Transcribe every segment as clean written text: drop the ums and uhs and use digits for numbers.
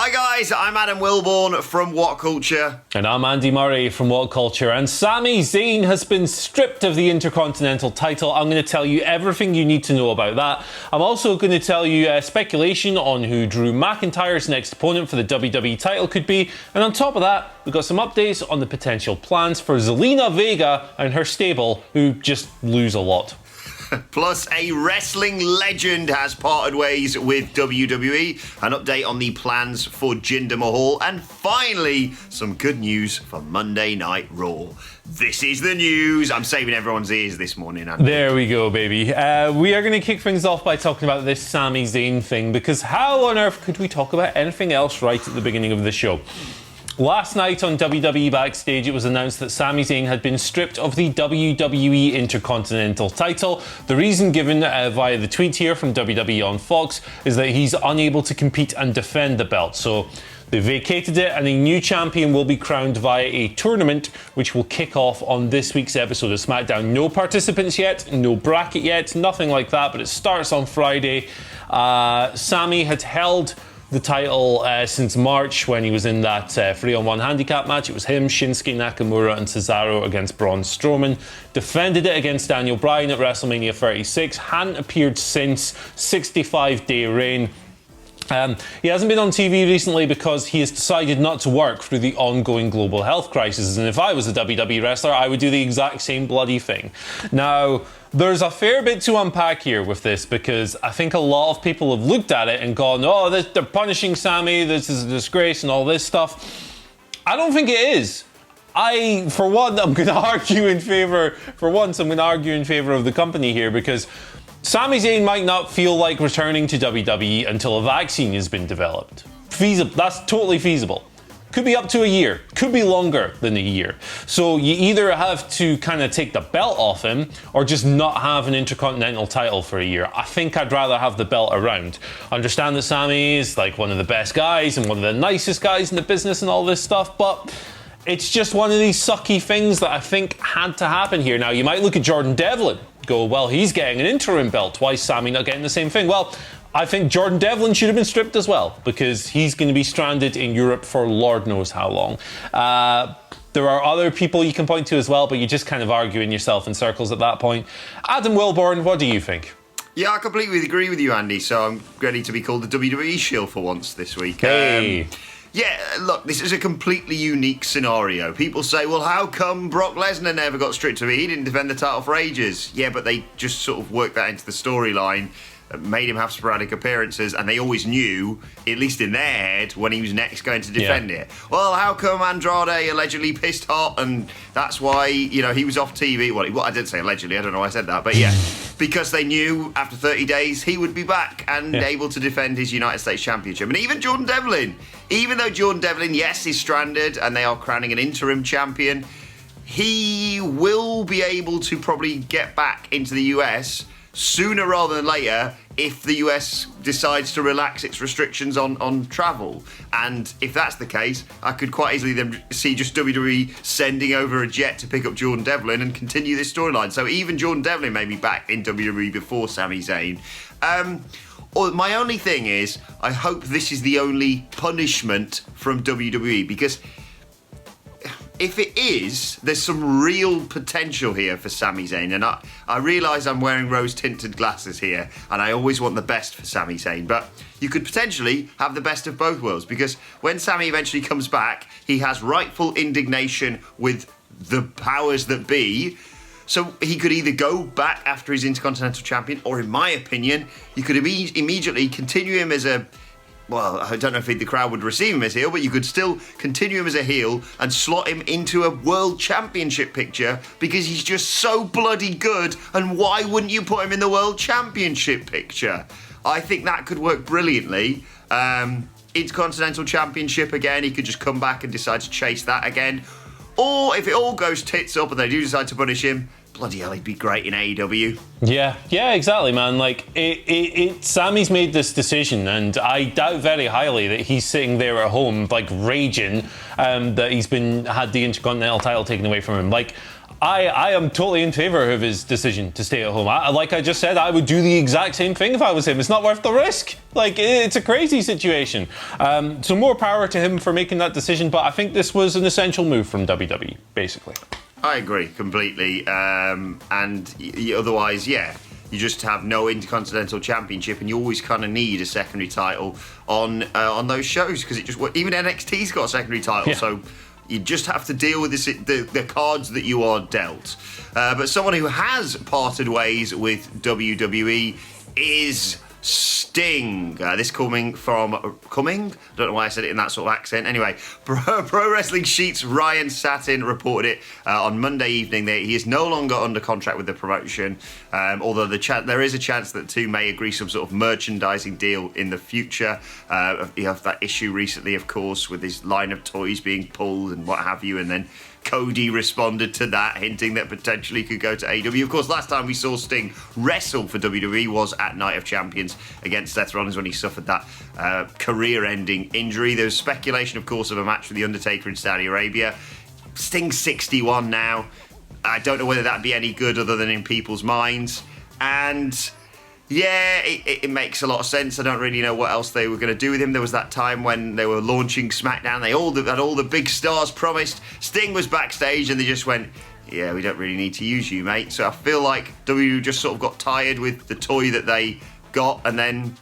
Hi guys, I'm Adam Wilborn from WhatCulture. And I'm Andy Murray from WhatCulture. And Sami Zayn has been stripped of the Intercontinental title. I'm going to tell you everything you need to know about that. I'm also going to tell you speculation on who Drew McIntyre's next opponent for the WWE title could be. And on top of that, we've got some updates on the potential plans for Zelina Vega and her stable, who just lose a lot. Plus, a wrestling legend has parted ways with WWE, an update on the plans for Jinder Mahal, and finally, some good news for Monday Night Raw. This is the news. I'm saving everyone's ears this morning, Andy. There we go, baby. We are going to kick things off by talking about this Sami Zayn thing, because how on earth could we talk about anything else right at the beginning of the show? Last night on WWE Backstage, it was announced that Sami Zayn had been stripped of the WWE Intercontinental title. The reason given via the tweet here from WWE on Fox is that he's unable to compete and defend the belt. So they vacated it, and a new champion will be crowned via a tournament, which will kick off on this week's episode of SmackDown. No participants yet, no bracket yet, nothing like that, but it starts on Friday. Sami had held the title since March, when he was in that 3-on-1 handicap match. It was him, Shinsuke Nakamura and Cesaro against Braun Strowman. Defended it against Daniel Bryan at WrestleMania 36. Hadn't appeared since. 65-day reign. He hasn't been on TV recently because he has decided not to work through the ongoing global health crisis. And if I was a WWE wrestler, I would do the exact same bloody thing. Now, there's a fair bit to unpack here with this, because I think a lot of people have looked at it and gone, oh, they're punishing Sami, this is a disgrace and all this stuff. I don't think it is. For once, I'm going to argue in favour of the company here, because Sami Zayn might not feel like returning to WWE until a vaccine has been developed. Feasible. That's totally feasible. Could be up to a year. Could be longer than a year. So you either have to kind of take the belt off him, or just not have an Intercontinental title for a year. I think I'd rather have the belt around. Understand that Sami is like one of the best guys and one of the nicest guys in the business and all this stuff, but it's just one of these sucky things that I think had to happen here. Now, you might look at Jordan Devlin, go, well, he's getting an interim belt. Why is Sami not getting the same thing? Well, I think Jordan Devlin should have been stripped as well, because he's going to be stranded in Europe for Lord knows how long. There are other people you can point to as well, but you're just kind of arguing yourself in circles at that point. Adam Wilborn, what do you think? Yeah, I completely agree with you, Andy, so I'm ready to be called the WWE shill for once this week. Hey! Yeah, look, this is a completely unique scenario. People say, well, how come Brock Lesnar never got stripped of it? He didn't defend the title for ages. Yeah, but they just sort of worked that into the storyline, made him have sporadic appearances, and they always knew, at least in their head, when he was next going to defend it. Well, how come Andrade allegedly pissed hot, and that's why, he was off TV? Well, I didn't say allegedly, I don't know why I said that, but yeah, because they knew after 30 days he would be back and able to defend his United States Championship. And even Jordan Devlin, even though Jordan Devlin, yes, is stranded and they are crowning an interim champion, he will be able to probably get back into the US sooner rather than later if the US decides to relax its restrictions on travel. And if that's the case, I could quite easily then see just WWE sending over a jet to pick up Jordan Devlin and continue this storyline. So even Jordan Devlin may be back in WWE before Sami Zayn. My only thing is, I hope this is the only punishment from WWE, because if it is, there's some real potential here for Sami Zayn. And I realise I'm wearing rose-tinted glasses here, and I always want the best for Sami Zayn. But you could potentially have the best of both worlds, because when Sami eventually comes back, he has rightful indignation with the powers that be. So he could either go back after he's Intercontinental Champion, or in my opinion, you could immediately continue him as a... Well, I don't know if the crowd would receive him as heel, but you could still continue him as a heel and slot him into a World Championship picture, because he's just so bloody good, and why wouldn't you put him in the World Championship picture? I think that could work brilliantly. Intercontinental Championship again, he could just come back and decide to chase that again. Or if it all goes tits up and they do decide to punish him, bloody hell, he'd be great in AEW. Yeah, exactly, man. Like, Sami's made this decision, and I doubt very highly that he's sitting there at home, like, raging that he's had the Intercontinental title taken away from him. Like, I am totally in favour of his decision to stay at home. Like I just said, I would do the exact same thing if I was him. It's not worth the risk. Like, it's a crazy situation. So more power to him for making that decision, but I think this was an essential move from WWE, basically. I agree completely. Otherwise, yeah, you just have no Intercontinental Championship, and you always kind of need a secondary title on those shows, because even NXT's got a secondary title, so you just have to deal with the cards that you are dealt. But someone who has parted ways with WWE is Sting. This coming? I don't know why I said it in that sort of accent. Anyway, Pro Wrestling Sheet's Ryan Satin reported it on Monday evening that he is no longer under contract with the promotion, although there is a chance that the two may agree some sort of merchandising deal in the future. You have that issue recently, of course, with his line of toys being pulled and what have you, and then Cody responded to that, hinting that potentially he could go to AEW. Of course, last time we saw Sting wrestle for WWE was at Night of Champions against Seth Rollins, when he suffered that career-ending injury. There was speculation, of course, of a match with The Undertaker in Saudi Arabia. Sting's 61 now. I don't know whether that'd be any good other than in people's minds. And yeah, it makes a lot of sense. I don't really know what else they were going to do with him. There was that time when they were launching SmackDown. They had all the big stars promised. Sting was backstage, and they just went, yeah, we don't really need to use you, mate. So I feel like WWE just sort of got tired with the toy that they got, and then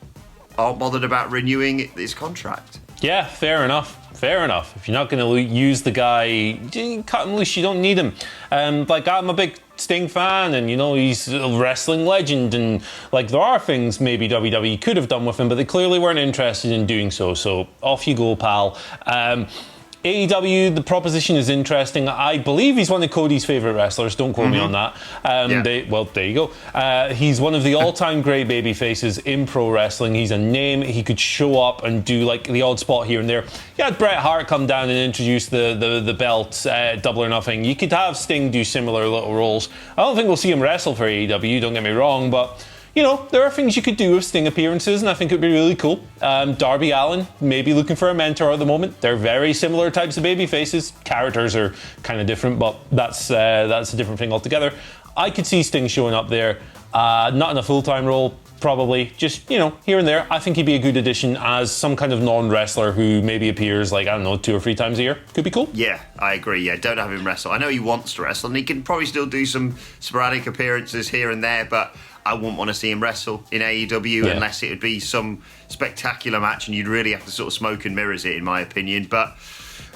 aren't bothered about renewing his contract. Yeah, fair enough. Fair enough. If you're not going to use the guy, cut him loose. You don't need him. Like, I'm a big Sting fan, and he's a wrestling legend, and like, there are things maybe WWE could have done with him, but they clearly weren't interested in doing so. So off you go, pal. AEW, the proposition is interesting. I believe he's one of Cody's favourite wrestlers. Don't quote me on that. There you go. He's one of the all-time great baby faces in pro wrestling. He's a name. He could show up and do like the odd spot here and there. You had Bret Hart come down and introduce the belt, Double or Nothing. You could have Sting do similar little roles. I don't think we'll see him wrestle for AEW, don't get me wrong, but there are things you could do with Sting appearances, and I think it would be really cool. Darby Allin, maybe looking for a mentor at the moment. They're very similar types of baby faces. Characters are kind of different, but that's a different thing altogether. I could see Sting showing up there, not in a full-time role, probably, just, here and there. I think he'd be a good addition as some kind of non-wrestler who maybe appears, 2 or 3 times a year. Could be cool. Yeah, I agree. Yeah, don't have him wrestle. I know he wants to wrestle, and he can probably still do some sporadic appearances here and there, but I wouldn't want to see him wrestle in AEW unless it would be some spectacular match, and you'd really have to sort of smoke and mirrors it, in my opinion. But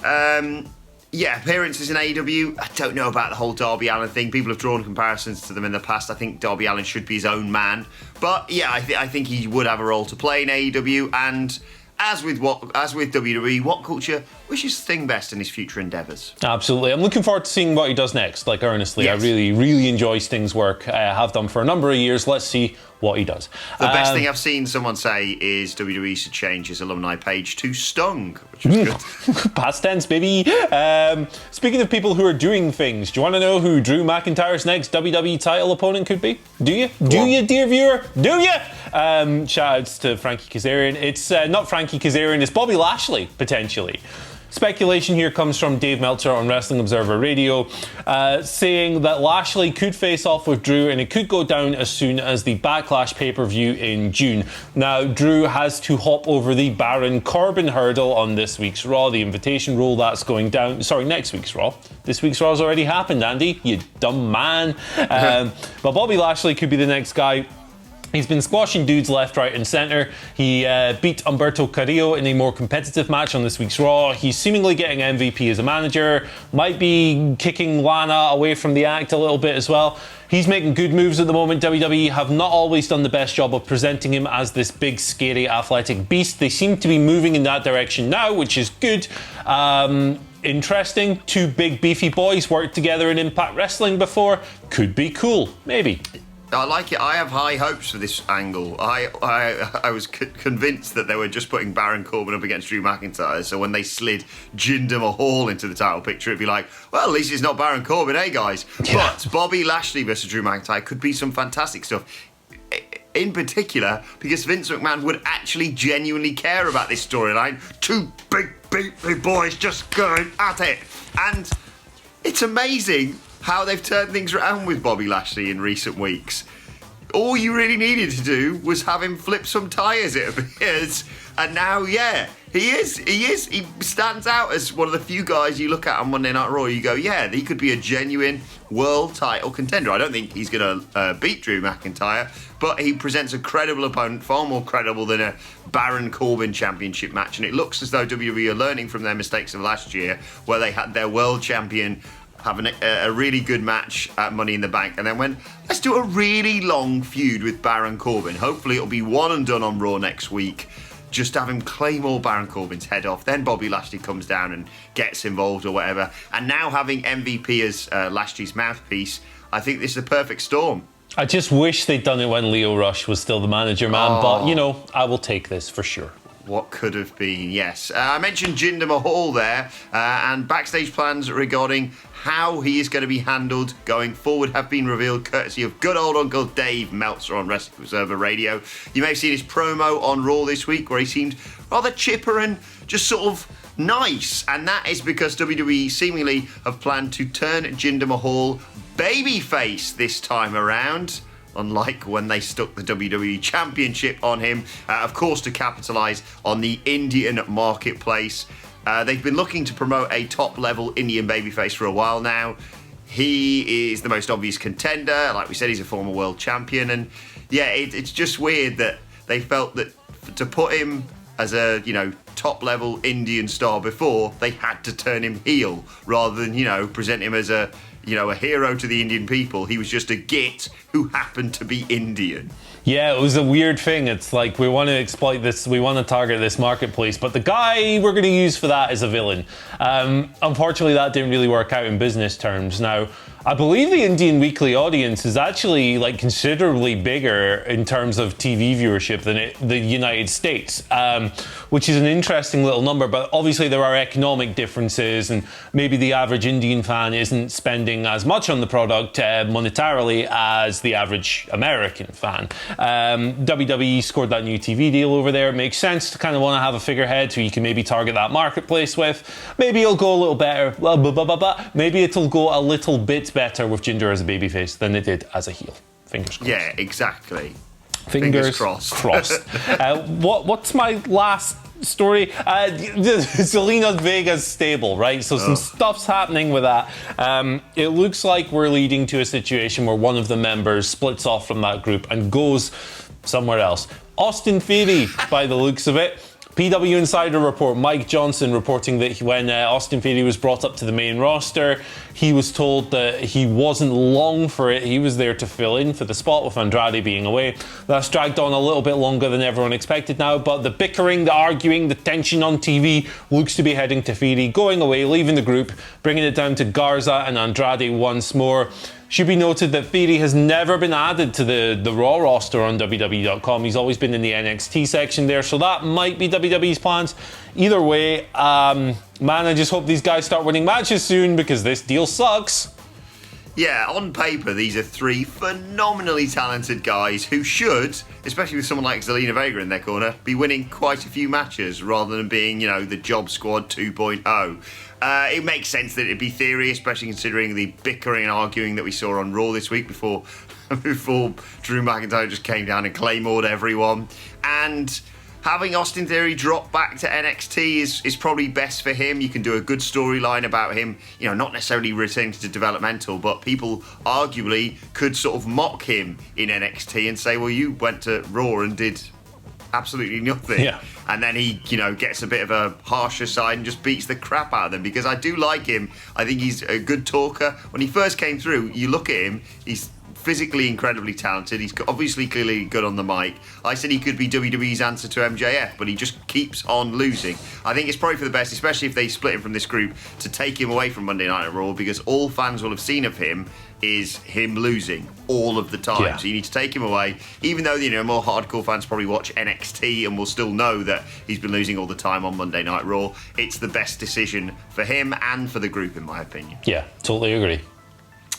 appearances in AEW, I don't know about the whole Darby Allin thing. People have drawn comparisons to them in the past. I think Darby Allin should be his own man. But yeah, I think he would have a role to play in AEW, and as with WWE, WhatCulture wishes Sting best in his future endeavours. Absolutely. I'm looking forward to seeing what he does next, earnestly. Yes. I really, really enjoy Sting's work. I have done for a number of years. Let's see what he does. The best thing I've seen someone say is WWE should change his alumni page to Stung, which is good. Past tense, baby. Speaking of people who are doing things, do you want to know who Drew McIntyre's next WWE title opponent could be? Do you? Do you, dear viewer? Do you? Shout outs to Frankie Kazarian. It's not Frankie Kazarian, it's Bobby Lashley, potentially. Speculation here comes from Dave Meltzer on Wrestling Observer Radio, saying that Lashley could face off with Drew, and it could go down as soon as the Backlash pay-per-view in June. Now, Drew has to hop over the Baron Corbin hurdle on this week's Raw, the invitation rule that's going down. Sorry, next week's Raw. This week's Raw's already happened, Andy, you dumb man. But Bobby Lashley could be the next guy. He's been squashing dudes left, right and centre. He beat Humberto Carrillo in a more competitive match on this week's Raw. He's seemingly getting MVP as a manager. Might be kicking Lana away from the act a little bit as well. He's making good moves at the moment. WWE have not always done the best job of presenting him as this big, scary, athletic beast. They seem to be moving in that direction now, which is good. Interesting. 2 big, beefy boys worked together in Impact Wrestling before. Could be cool. Maybe. I like it. I have high hopes for this angle. I was convinced that they were just putting Baron Corbin up against Drew McIntyre, so when they slid Jinder Mahal into the title picture, it'd be like, well, at least it's not Baron Corbin, eh, guys? Yeah. But Bobby Lashley versus Drew McIntyre could be some fantastic stuff. In particular, because Vince McMahon would actually genuinely care about this storyline. 2 big, beefy boys just going at it. And it's amazing how they've turned things around with Bobby Lashley in recent weeks. All you really needed to do was have him flip some tyres, it appears. And now, yeah, he is. He stands out as one of the few guys you look at on Monday Night Raw. You go, yeah, he could be a genuine world title contender. I don't think he's going to beat Drew McIntyre, but he presents a credible opponent, far more credible than a Baron Corbin championship match. And it looks as though WWE are learning from their mistakes of last year, where they had their world champion having a really good match at Money in the Bank, and then went, let's do a really long feud with Baron Corbin. Hopefully it'll be one and done on Raw next week. Just have him claim Baron Corbin's head off. Then Bobby Lashley comes down and gets involved or whatever. And now having MVP as Lashley's mouthpiece, I think this is a perfect storm. I just wish they'd done it when Leo Rush was still the manager, man. But, you know, I will take this for sure. What could have been, yes. I mentioned Jinder Mahal there, and backstage plans regarding how he is going to be handled going forward have been revealed courtesy of good old Uncle Dave Meltzer on Wrestling Observer Radio. You may have seen his promo on Raw this week where he seemed rather chipper and just sort of nice, and that is because WWE seemingly have planned to turn Jinder Mahal babyface this time around. Unlike when they stuck the WWE Championship on him, of course, to capitalise on the Indian marketplace. They've been looking to promote a top-level Indian babyface for a while now. He is the most obvious contender. Like we said, he's a former world champion. And yeah, it's just weird that they felt that to put him as a, top-level Indian star before, they had to turn him heel rather than, present him as a hero to the Indian people. He was just a git who happened to be Indian. Yeah, it was a weird thing. It's like, we want to exploit this, we want to target this marketplace, but the guy we're going to use for that is a villain. Unfortunately, that didn't really work out in business terms. Now, I believe the Indian weekly audience is actually considerably bigger in terms of TV viewership than the United States, which is an interesting little number. But obviously there are economic differences, and maybe the average Indian fan isn't spending as much on the product monetarily as the average American fan. WWE scored that new TV deal over there. It makes sense to kind of want to have a figurehead who you can maybe target that marketplace with. Maybe it'll go a little better. Maybe it'll go a little bit better with Jinder as a babyface than it did as a heel. Fingers crossed. Yeah, exactly. Fingers crossed. What's my last story? Zelina Vega's stable, right? So some stuff's happening with that. It looks like we're leading to a situation where one of the members splits off from that group and goes somewhere else. Austin Theory, by the looks of it. PW Insider report, Mike Johnson reporting that when Austin Theory was brought up to the main roster, he was told that he wasn't long for it. He was there to fill in for the spot with Andrade being away. That's dragged on a little bit longer than everyone expected now, but the bickering, the arguing, the tension on TV looks to be heading to Theory going away, leaving the group, bringing it down to Garza and Andrade once more. Should be noted that Theory has never been added to the Raw roster on WWE.com. He's always been in the NXT section there, so that might be WWE's plans. Either way, man, I just hope these guys start winning matches soon because this deal sucks. Yeah, on paper, these are three phenomenally talented guys who should, especially with someone like Zelina Vega in their corner, be winning quite a few matches rather than being, the Job Squad 2.0. It makes sense that it'd be Theory, especially considering the bickering and arguing that we saw on Raw this week before Drew McIntyre just came down and claymored everyone. And having Austin Theory drop back to NXT is probably best for him. You can do a good storyline about him, not necessarily returning to developmental, but people arguably could sort of mock him in NXT and say, well, you went to Raw and did absolutely nothing. Yeah. And then he, gets a bit of a harsher side and just beats the crap out of them, because I do like him. I think he's a good talker. When he first came through, you look at him, he's physically incredibly talented. He's obviously clearly good on the mic. I said he could be WWE's answer to MJF, but he just keeps on losing. I think it's probably for the best, especially if they split him from this group, to take him away from Monday Night Raw, because all fans will have seen of him is him losing all of the time. Yeah. So you need to take him away, even though more hardcore fans probably watch NXT and will still know that he's been losing all the time on Monday Night Raw. It's the best decision for him and for the group, in my opinion. Yeah, totally agree.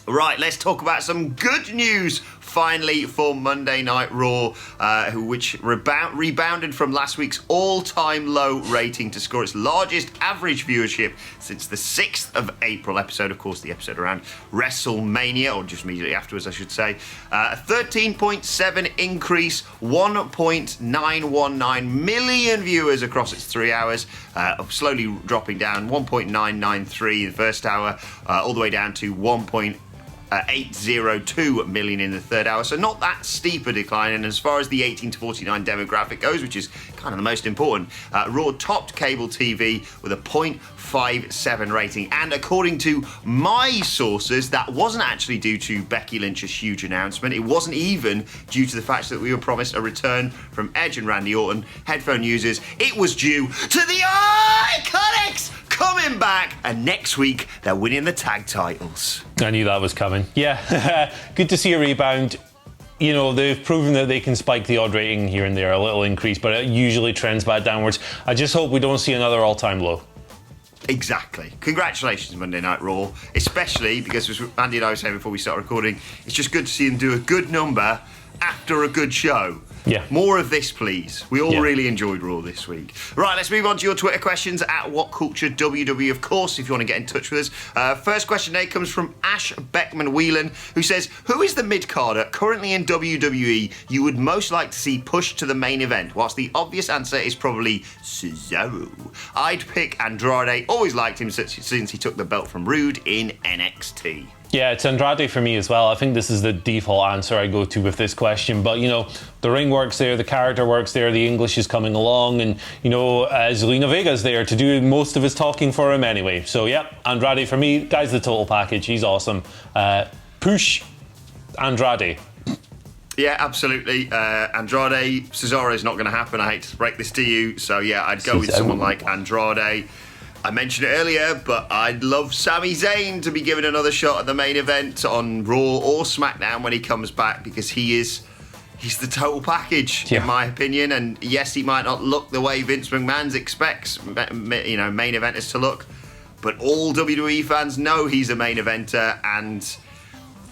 Right, let's talk about some good news finally for Monday Night Raw, which rebounded from last week's all-time low rating to score its largest average viewership since the 6th of April episode. Of course, the episode around WrestleMania, or just immediately afterwards, I should say. A 13.7 increase, 1.919 million viewers across its 3 hours, slowly dropping down 1.993 in the first hour, all the way down to 1.802 million in the third hour, so not that steep a decline. And as far as the 18 to 49 demographic goes, which is kind of the most important, Raw topped cable TV with a 0.57 rating, and according to my sources, that wasn't actually due to Becky Lynch's huge announcement. It wasn't even due to the fact that we were promised a return from Edge and Randy Orton. Headphone users, it was due to the Iconics coming back, and next week they're winning the tag titles. I knew that was coming. Yeah, good to see a rebound. You know, they've proven that they can spike the odd rating here and there, a little increase, but it usually trends back downwards. I just hope we don't see another all-time low. Exactly. Congratulations, Monday Night Raw, especially because, as Andy and I were saying before we start recording, it's just good to see them do a good number after a good show. Yeah. More of this, please. We all really enjoyed Raw this week. Right, let's move on to your Twitter questions at WhatCulture WWE, of course, if you want to get in touch with us. First question today comes from Ash Beckman-Whelan, who says, who is the mid-carder currently in WWE you would most like to see pushed to the main event? Whilst the obvious answer is probably Cesaro, I'd pick Andrade. Always liked him since he took the belt from Rude in NXT. Yeah, it's Andrade for me as well. I think this is the default answer I go to with this question. But, you know, the ring works there, the character works there, the English is coming along, and, you know, Zelina Vega's there to do most of his talking for him anyway. So, yeah, Andrade for me. Guy's the total package. He's awesome. Push Andrade. Yeah, absolutely. Andrade, Cesaro is not going to happen. I hate to break this to you. So, yeah, I'd go with someone like Andrade. I mentioned it earlier, but I'd love Sami Zayn to be given another shot at the main event on Raw or SmackDown when he comes back, because he's the total package, in my opinion. And yes, he might not look the way Vince McMahon expects, you know, main eventers to look, but all WWE fans know he's a main eventer, and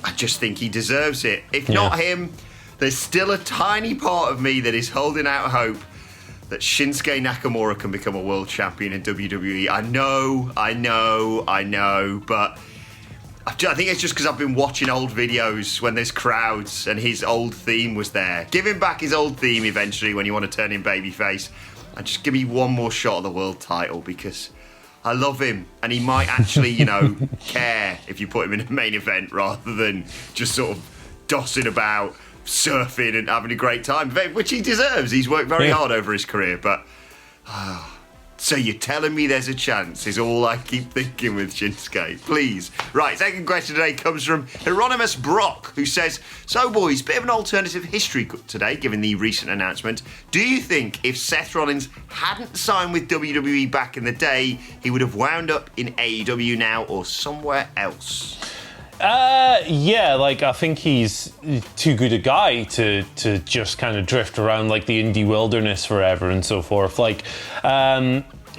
I just think he deserves it. If not him, there's still a tiny part of me that is holding out hope that Shinsuke Nakamura can become a world champion in WWE. I know, but I think it's just because I've been watching old videos when there's crowds and his old theme was there. Give him back his old theme eventually when you want to turn him babyface, and just give me one more shot at the world title, because I love him, and he might actually, you know, care if you put him in a main event rather than just sort of dossing about, surfing and having a great time, which he deserves. He's worked very hard over his career, but so you're telling me there's a chance is all I keep thinking with Shinsuke. Please. Right, second question today comes from Hieronymus Brock, who says, so boys, bit of an alternative history today given the recent announcement. Do you think if Seth Rollins hadn't signed with WWE back in the day, he would have wound up in AEW now or somewhere else? Yeah, like, I think he's too good a guy to just kind of drift around like the indie wilderness forever and so forth. Like,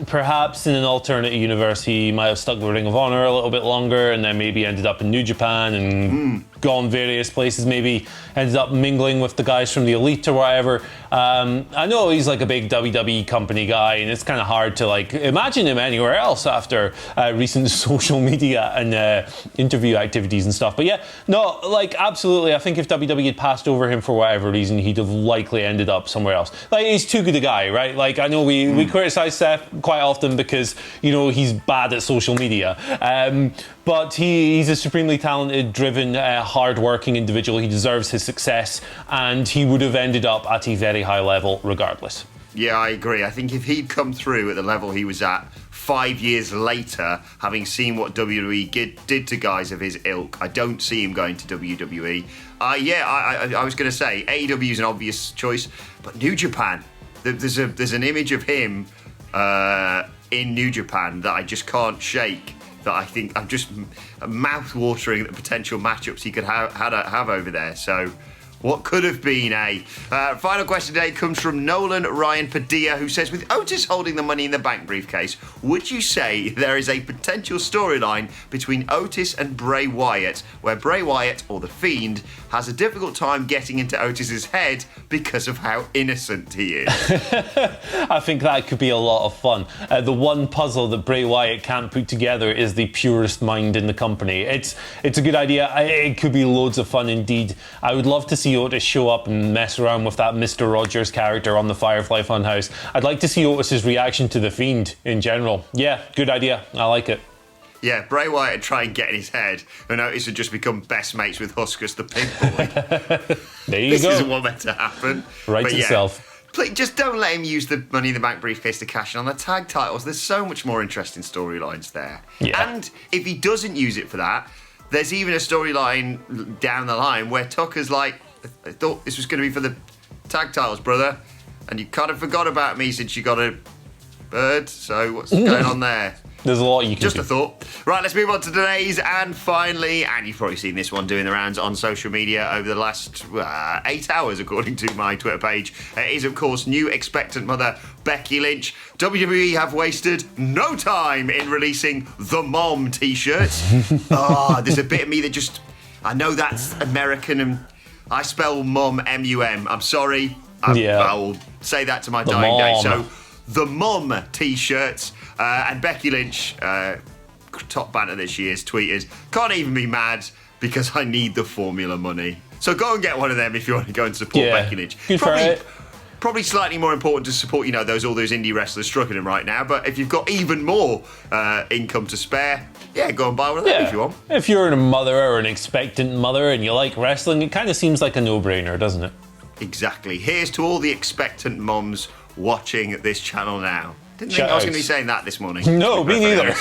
perhaps in an alternate universe he might have stuck with Ring of Honor a little bit longer, and then maybe ended up in New Japan and gone various places, maybe ended up mingling with the guys from the Elite or whatever. I know he's like a big WWE company guy, and it's kind of hard to like imagine him anywhere else after recent social media and interview activities and stuff. But yeah, no, like, absolutely, I think if WWE had passed over him for whatever reason, he'd have likely ended up somewhere else. Like, he's too good a guy, right? Like, I know we criticize Seth quite often because, you know, he's bad at social media, but he's a supremely talented, driven, hard-working individual. He deserves his success, and he would have ended up at a very high level regardless. Yeah, I agree. I think if he'd come through at the level he was at 5 years later, having seen what WWE did to guys of his ilk, I don't see him going to WWE. I was going to say AEW is an obvious choice, but New Japan, there's an image of him in New Japan that I just can't shake, that I think I'm just mouth-watering at the potential matchups he could have over there. So What could have been, eh? Final question today comes from Nolan Ryan Padilla, who says, with Otis holding the Money in the Bank briefcase, would you say there is a potential storyline between Otis and Bray Wyatt, where Bray Wyatt, or The Fiend, has a difficult time getting into Otis's head because of how innocent he is? I think that could be a lot of fun. The one puzzle that Bray Wyatt can't put together is the purest mind in the company. It's a good idea. It could be loads of fun indeed. I would love to see Otis show up and mess around with that Mr. Rogers character on the Firefly Funhouse. I'd like to see Otis's reaction to The Fiend in general. Yeah, good idea. I like it. Yeah, Bray Wyatt would try and get in his head, and Otis would just become best mates with Huskus the Pig Boy. There you This go. isn't what meant to happen. Right But to yeah, self. Please, just don't let him use the Money in the Bank briefcase to cash in on the tag titles. There's so much more interesting storylines there. Yeah. And if he doesn't use it for that, there's even a storyline down the line where Tucker's like, I thought this was going to be for the tag titles, brother, and you kind of forgot about me since you got a bird, so what's going on there? There's a lot you can Just do. a thought. Right, let's move on to today's, and finally, and you've probably seen this one doing the rounds on social media over the last 8 hours, according to my Twitter page. It is, of course, new expectant mother Becky Lynch. WWE have wasted no time in releasing the Mom t-shirts. There's a bit of me that just, I know that's American, and I spell mum M-U-M. I'm sorry. I'll say that to my dying day. So, the Mum t-shirts, and Becky Lynch, top banner this year's tweeters, can't even be mad because I need the formula money. So go and get one of them if you want to go and support Becky Lynch. Good for it. Probably slightly more important to support, all those indie wrestlers struggling right now. But if you've got even more income to spare, go and buy one of them if you want. If you're a mother or an expectant mother and you like wrestling, it kind of seems like a no-brainer, doesn't it? Exactly. Here's to all the expectant moms watching this channel now. Didn't think I was going to be saying that this morning. No, me neither.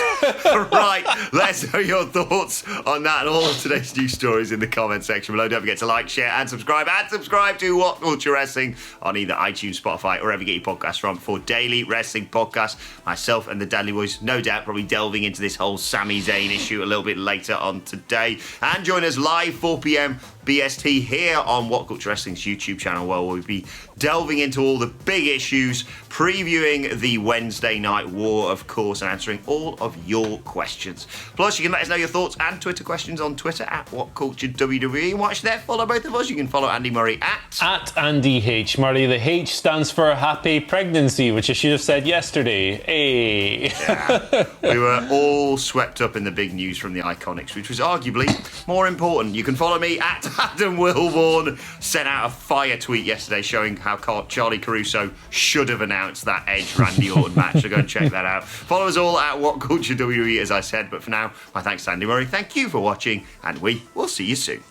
Right, let's know your thoughts on that and all of today's news stories in the comment section below. Don't forget to like, share, and subscribe. And subscribe to What Culture Wrestling on either iTunes, Spotify, or wherever you get your podcasts from for daily wrestling podcasts. Myself and the Dudley Boys, no doubt, probably delving into this whole Sami Zayn issue a little bit later on today. And join us live 4 p.m. BST here on What Culture Wrestling's YouTube channel, where we'll be delving into all the big issues, previewing the Wednesday Night War, of course, and answering all of your questions. Plus, you can let us know your thoughts and Twitter questions on Twitter at WhatCultureWWE. And watch there, follow both of us. You can follow Andy Murray at Andy H. Murray. The H stands for happy pregnancy, which I should have said yesterday. Hey. Yeah. We were all swept up in the big news from the Iconics, which was arguably more important. You can follow me at Adam Wilborn. Sent out a fire tweet yesterday showing how Charlie Caruso should have announced that Edge Randy Orton match, so go and check that out. Follow us all at What Culture WWE, as I said, but for now, my thanks to Andy Murray. Thank you for watching, and we will see you soon.